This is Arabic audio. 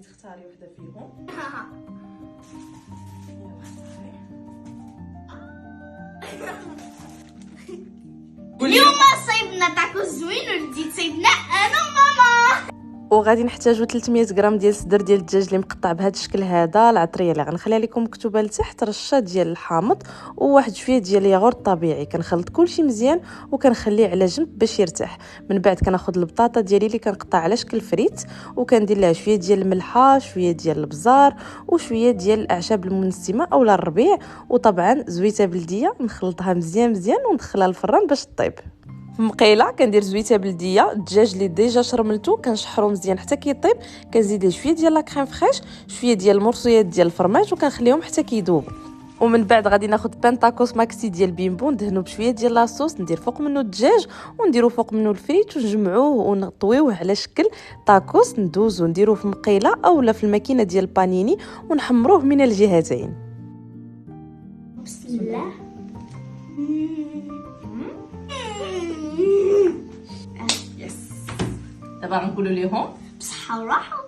تختاري وحده فيهم. اليوم صايبنا تاكو زوين ولدي صايبنا انا وماما. وغادي نحتاجو 300 غرام ديال الصدر ديال الدجاج اللي مقطع بهذا الشكل هذا. العطريه اللي غنخليها لكم مكتوبه لتحت، رشه ديال الحامض وواحد شويه ديال الياغورت طبيعي. كنخلط كلشي مزيان وكنخليه على جنب باش يرتاح. من بعد كناخذ البطاطا ديالي اللي كنقطع على شكل فريت وكندير لها شويه ديال الملحه، شويه ديال البزار وشويه ديال الاعشاب المنسمه اولا الربيع، وطبعا زويته بلديه. نخلطها مزيان مزيان وندخلها للفران باش طيب. في مقيله كندير زويته بلديه، الدجاج اللي ديجا شرملته كنشحرو مزيان حتى كيطيب. كنزيد له شويه ديال لا كريم فريش، شويه ديال المرصويات ديال الفرماج وكنخليهم حتى كيذوبوا. ومن بعد غادي ناخذ بان تاكوس ماكسي ديال بيمبو، ندهنو بشويه ديال لاصوص، ندير فوق منه الدجاج ونديرو فوق منه الفريت ونجمعوه ونطويوه على شكل تاكوس. ندوزو نديروه في مقيله اولا في الماكينه ديال البانيني ونحمروه من الجهتين. بسم الله. يس. دابا غنقولوا ليهم بصحة وراحة.